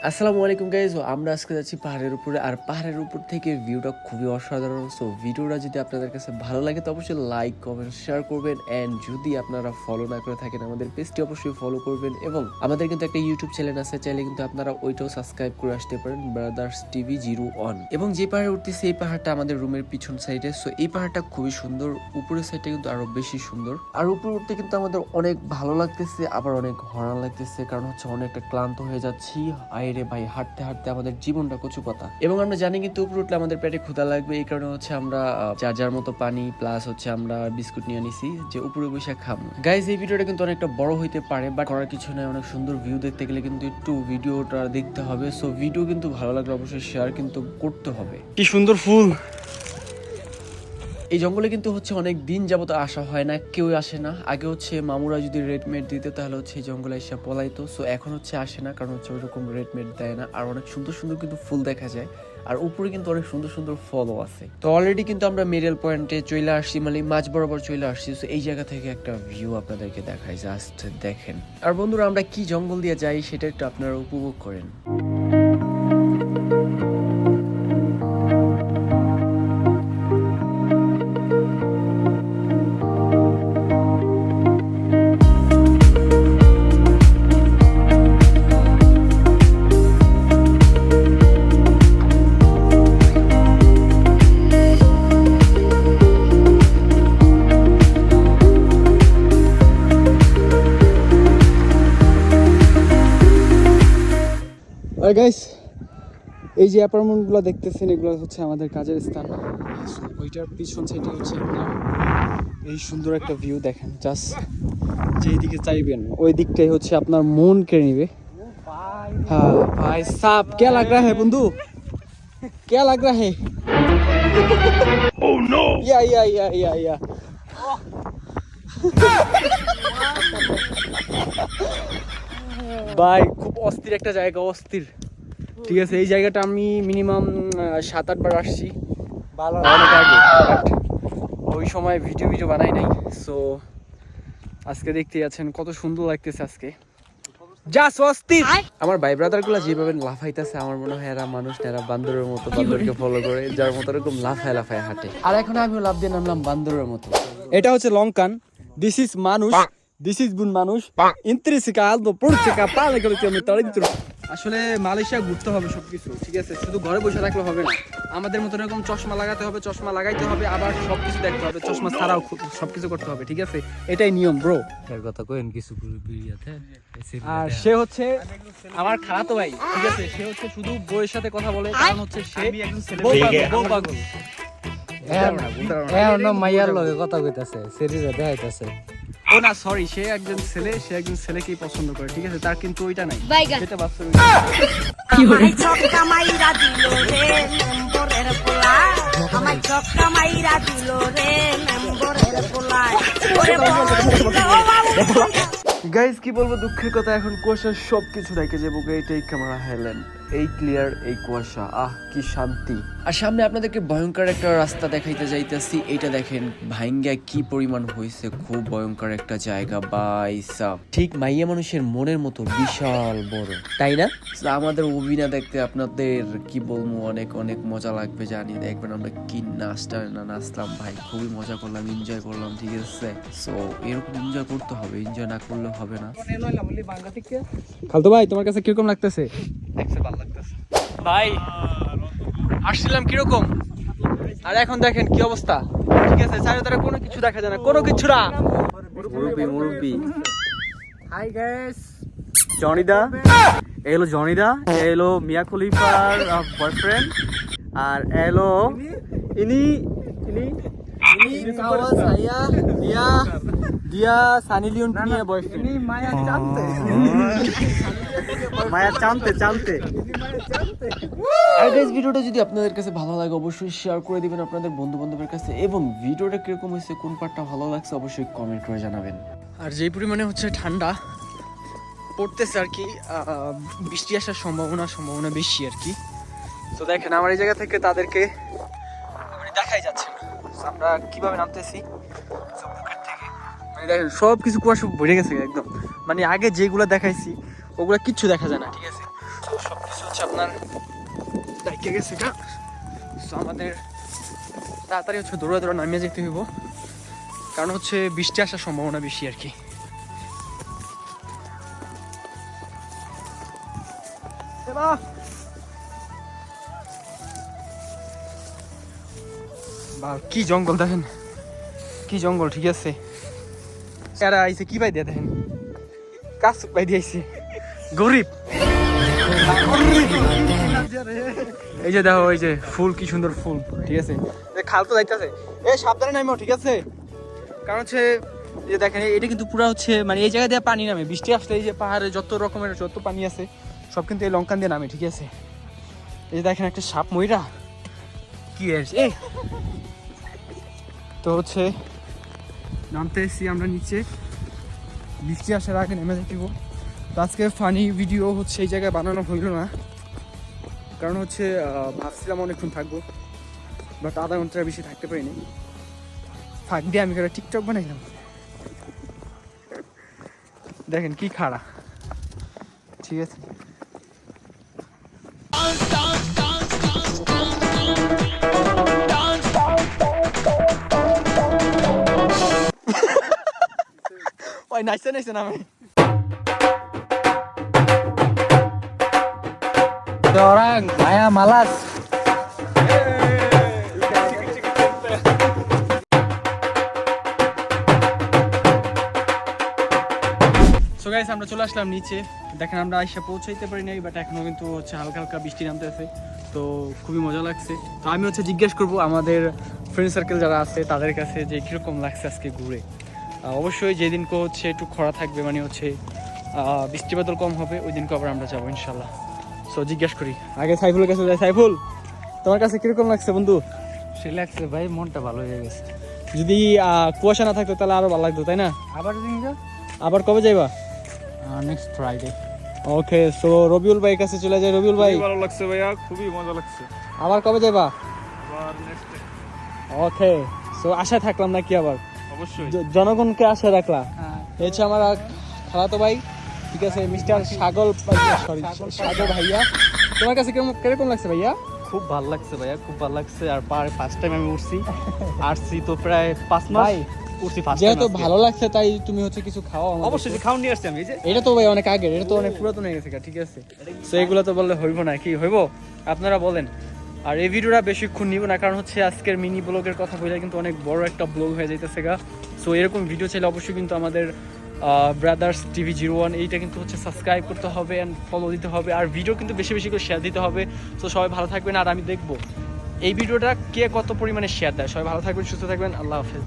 আসসালামু আলাইকুম গাইজ, আমরা আজকে যাচ্ছি পাহাড়ের উপরে। আর পাহাড়ের উপর থেকে ভিউটা খুবই অসাধারণ। সো ভিডিওটা যদি আপনাদের কাছে ভালো লাগে তো অবশ্যই লাইক কমেন্ট শেয়ার করবেন। অ্যান্ড যদি আপনারা ফলো না করে থাকেন আমাদের পেজটি অবশ্যই ফলো করবেন। এবং আমাদের কিন্তু একটা ইউটিউব চ্যানেল আছে, চাইলে কিন্তু আপনারা ওইটাও সাবস্ক্রাইব করে আসতে পারেন, ব্রাদার্স টিভি 01। এবং যে পাহাড়ে উঠতেছে এই পাহাড়টা আমাদের রুমের পিছন সাইডে। সো এই পাহাড়টা খুবই সুন্দর, উপরের সাইডটা কিন্তু আরো বেশি সুন্দর। আর উপরে উঠতে কিন্তু আমাদের অনেক ভালো লাগতেছে, আবার অনেক হরান লাগতেছে, কারণ হচ্ছে অনেকটা ক্লান্ত হয়ে যাচ্ছি। আইরে ভাই, হাঁটতে হাঁটতে আমাদের জীবনটা কচু পাতা। এবং আমরা জানি কিন্তু উপরে উঠলে আমাদের পেটে ক্ষুধা লাগবে, এই কারণে হচ্ছে আমরা যার মতো পানি প্লাস হচ্ছে আমরা বিস্কুট নিয়ে নিছি যে উপরে বসে খাবো। গাইজ, এই ভিডিওটা কিন্তু অনেকটা বড় হইতে পারে, বাট করার কিছু নাই। অনেক সুন্দর ভিউ দেখতে গেলে কিন্তু একটু ভিডিওটা দেখতে হবে। সো ভিডিও কিন্তু ভালো লাগলে অবশ্যই শেয়ার কিন্তু করতে হবে। কি সুন্দর ফুল! এই জঙ্গলে কিন্তু হচ্ছে অনেক দিন যাবত আসা হয় না, কেউ আসে না। আগে হচ্ছে মামুরা যদি রেডমেড দিত তাহলে হচ্ছে এই জঙ্গলে এসে পলাইতো। সো এখন হচ্ছে আসে না, কারণ হচ্ছে ওইরকম রেডমেড দেয় না। আর অনেক সুন্দর সুন্দর কিন্তু ফুল দেখা যায়, আর উপরে কিন্তু অনেক সুন্দর সুন্দর ফলও আছে। তো অলরেডি কিন্তু আমরা মেরিয়াল পয়েন্টে চলে আসছি, মানে মাঝ বরাবর চলে আসছি। তো এই জায়গা থেকে একটা ভিউ আপনাদেরকে দেখাই, জাস্ট দেখেন। আর বন্ধুরা, আমরা কি জঙ্গল দিয়ে যাই সেটা একটু আপনারা উপভোগ করেন। আর গাইস, এই যে অ্যাপার্টমেন্টগুলো দেখতেছেন, এগুলো হচ্ছে আমাদের কাজের স্থান। ওইটার পিছন সাইডে হচ্ছে আপনার এই সুন্দর একটা ভিউ দেখেন। জাস্ট যেই দিকে চাইবেন ওই দিকটাই হচ্ছে আপনার মন কেড়ে নিবে। হ্যাঁ ভাই সাব, কে লাগ রা হে বন্ধু, কে লাগ রা হে? ও নো, ইয়া ভাই খুব অস্থির একটা জায়গা, অস্থির। ঠিক আছে, এই জায়গাটা আমি মিনিমাম 7-8 বার আসছি অনেক আগে, বাট ওই সময় ভিডিও বানাই নাই। সো আজকে দেখতে যাচ্ছেন কত সুন্দর লাগতেছে আজকে, জাস্ট অস্থির। আমার ভাই ব্রাদার গুলা যেভাবে লাফাইতেছে, আমার মনে হয় এরা মানুষ না, এরা বান্দরের মতো বান্দরকে ফলো করে, যার মতো এরকম লাফায় হাঁটে। আর এখন আমিও লাফ দিয়ে নামলাম বান্দরের মতো। এটা হচ্ছে লঙ্কান, দিস ইজ মানুষ, দিস ইজ বুন মানুষ। ইন্ত্রিসিকা আলদো পড়ছিকা পালে করে আমি তাড়িত্র। আসলে মালয়েশিয়া ঘুরতে হবে সবকিছু, ঠিক আছে? শুধু ঘরে বসে থাকলে হবে না, আমাদের মতো এরকম চশমা লাগাতে হবে, চশমা লাগাইতে হবে, আবার সবকিছু দেখতে হবে, চশমা ছাড়াও সবকিছু করতে হবে, ঠিক আছে? এটাই নিয়ম ব্রো। এর কথা কইন কিছু বিরিয়াতে। আর সে হচ্ছে আমার খালাতো ভাই, ঠিক আছে? সে হচ্ছে শুধু বউয়ের সাথে কথা বলে, কারণ হচ্ছে সে বউ পাগল। এখন মাইয়ার লগে কথা কইতাছে, শরীরে দেখাইতাছে। ও না, সরি, সে একজন ছেলেকেই পছন্দ করে, ঠিক আছে? তার কিন্তু ওইটা নাই, যেটা বাস্তবে। আমায় ছক্কা মাইরা দিল রে মেম্বরের পোলা, আমায় ছক্কা মাইরা দিল রে মেম্বরের পোলা। ওরে বাবা, গাইজ কি বলবো, দুঃখের কথা, এখন কুয়াশা সবকিছু রেখে যাবো। এইটাই ক্যামেরা হাইল্যান্ড, এই ক্লিয়ার, এই কুয়াশা, আহ কি শান্তি। আর সামনে আপনাদেরকে ভয়ঙ্কর একটা রাস্তা দেখাইতে যাইতেছি। এইটা দেখেন ভাইঙ্গা কি পরিমাণ হয়েছে, খুব ভয়ঙ্কর একটা জায়গা বাই সাব। ঠিক মাইয়া মানুষের মনের মতো বিশাল বড়, তাই না? আমাদের অভিনা দেখতে আপনাদের কি বলবো, অনেক অনেক মজা লাগবে জানি। দেখবেন আমরা কি নাচলাম ভাই, খুবই মজা করলাম, এনজয় করলাম, ঠিক আছে? সো এরকম এনজয় করতে হবে, এনজয় না করলে হবে না। খালতো ভাই, তোমার কাছে কিরকম লাগতেছে? ভাই আসছিলাম কিরকম, আর এখন দেখেন কি অবস্থা, ঠিক আছে? চারিধারে কোনো কিছু দেখা যায় না, কোনো কিছু না। মুরব্বি হাই গাইস, জনিদা, এ হলো জনিদা, এ হলো মিয়া খলিফার বয়ফ্রেন্ড, আর এ হলো ইনি দিয়া সানি লিওন নিয়ে বয়ফ্রেন্ড, মায়া চামতে। আর গাইস, ভিডিওটা যদি আপনাদের কাছে ভালো লাগে অবশ্যই শেয়ার করে দিবেন আপনাদের বন্ধু বান্ধবের কাছে। এবং ভিডিওটা কিরকম হয়েছে, কোন পার্টটা ভালো লাগছে অবশ্যই কমেন্ট করে জানাবেন। আর যেই পরিমাণে হচ্ছে ঠান্ডা পড়তেছে আর কি, বৃষ্টি আসার সম্ভাবনা বেশি আর কি। তো দেখেন আমার এই জায়গা থেকে তাদেরকে দেখাই যাচ্ছে না, আমরা কিভাবে নামতেছি থেকে, মানে দেখেন সব কিছু কুয়াশা ভরে গেছে একদম। মানে আগে যেগুলো দেখাইছি ওগুলো কিচ্ছু দেখা যায় না, ঠিক আছে? সব কিছু হচ্ছে আপনার ডাইকে গেছে গা। সো আমাদের তাড়াতাড়ি হচ্ছে দৌড়া দৌড়া নামিয়ে যেতে হইব, কারণ হচ্ছে বৃষ্টি আসার সম্ভাবনা বেশি আর কি। বা কি জঙ্গল দেখেন, কি জঙ্গল, ঠিক আছে। এরা আইছে কি পাই দিয়ে দেখেন, কাজ পাই দিয়েছে, গরিব। এই যে দেখো, এই যে ফুল, কি সুন্দর ফুল, ঠিক আছে। খাল তো যাইতেছে, এ সাবধানে নামো, ঠিক আছে। কারণ হচ্ছে এই যে দেখেন, এটা কিন্তু পুরো হচ্ছে মানে এই জায়গা দিয়ে পানি নামে, বৃষ্টি আসলে এই যে পাহাড়ে যত রকমের যত পানি আছে সব কিন্তু এই লঙ্কান দিয়ে নামে, ঠিক আছে। এই যে দেখেন একটা সাপ ময়রা কি আছে, তো হচ্ছে নামতে এসেছি আমরা নিচে, বৃষ্টি আসার আগে নেমে থাকিব। তো আজকে ফানি ভিডিও হচ্ছে এই জায়গায় বানানো হইল না, কারণ হচ্ছে ভাবছিলাম অনেকক্ষণ থাকবো, বাট আধা ঘন্টার বেশি থাকতে পারিনি। ফাঁক দিয়ে আমি করে টিকটক বানাইলাম, দেখেন কি খাড়া, ঠিক আছে। ওই নাচতে নাচতে নামে orang Maya malas. So guys, আমরা চলে আসলাম নিচে। দেখেন আমরা আইসা পৌঁছাইতে পারি নাই, বাট এখনো কিন্তু হচ্ছে হালকা হালকা বৃষ্টি নামতেছে, তো খুবই মজা লাগছে। তো আমি হচ্ছে জিজ্ঞেস করবো আমাদের ফ্রেন্ড সার্কেল যারা আছে তাদের কাছে যে কীরকম লাগছে আজকে ঘুরে। অবশ্যই যেদিনকে হচ্ছে একটু খরা থাকবে, মানে হচ্ছে বৃষ্টি বাদল কম হবে, ওই দিনকে আবার আমরা যাবো ইনশাল্লাহ। সো জিজ্ঞেস করি আগে সাইফুলের কাছে যাই। সাইফুল, তোমার কাছে কিরকম লাগছে বন্ধু? সে লাগছে ভাই, মনটা ভালো হয়ে গেছে। যদি কুয়াশা না থাকতো তাহলে আরো ভালো লাগতো, তাই না? আবার দিনটা আবার কবে যাইবা? Next Friday. Okay, so Rabiul ভাইয়ের কাছে চলে যায়। রবিউল ভাই, ভালো লাগছে ভাইয়া, খুবই মজা লাগছে। আবার কবে যাইবা? আবার নেক্সট ওকে, সো আশায় থাকলাম নাকি আবার? অবশ্যই। জনগণকে আশায় রাখলা। এই হচ্ছে আমার খালাতো ভাই, ঠিক আছে, মিস্টার সাগর, সরি সাগর ভাইয়া। তোমার কাছে কিরকম লাগছে ভাইয়া? খুব ভালো লাগছে ভাইয়া, খুব ভালো লাগছে। আর ফার্স্ট টাইম আমি উঠছি, আসছি তো প্রায় 5 মাস উঠছি ফার্স্ট টাইম। যেহেতু ভালো লাগছে তাই তুমি হচ্ছে কিছু খাও। অবশ্যই যে খাওয়া নিয়ে আসছি আমি। এই যে এটা তো ভাই অনেক আগের, এটা তো অনেক পুরাতন হয়ে গেছে, ঠিক আছে। তো এগুলো তো বললে হইব না, কি হইব আপনারা বলেন। আর এই ভিডিওটা বেশিক্ষণ নিব না, কারণ হচ্ছে আজকের মিনি ব্লগের কথা বলে কিন্তু অনেক বড় একটা ব্লগ হয়ে যাইতেছে গা। সো এরকম ভিডিও চাইলে অবশ্যই কিন্তু আমাদের ব্রাদার্স টিভি 01 এইটা কিন্তু হচ্ছে সাবস্ক্রাইব করতে হবে অ্যান্ড ফলো দিতে হবে, আর ভিডিও কিন্তু বেশি বেশি করে শেয়ার দিতে হবে। তো সবাই ভালো থাকবেন, আর আমি দেখবো এই ভিডিওটা কে কত পরিমাণে শেয়ার দেয়। সবাই ভালো থাকবেন, সুস্থ থাকবেন, আল্লাহ হাফেজ।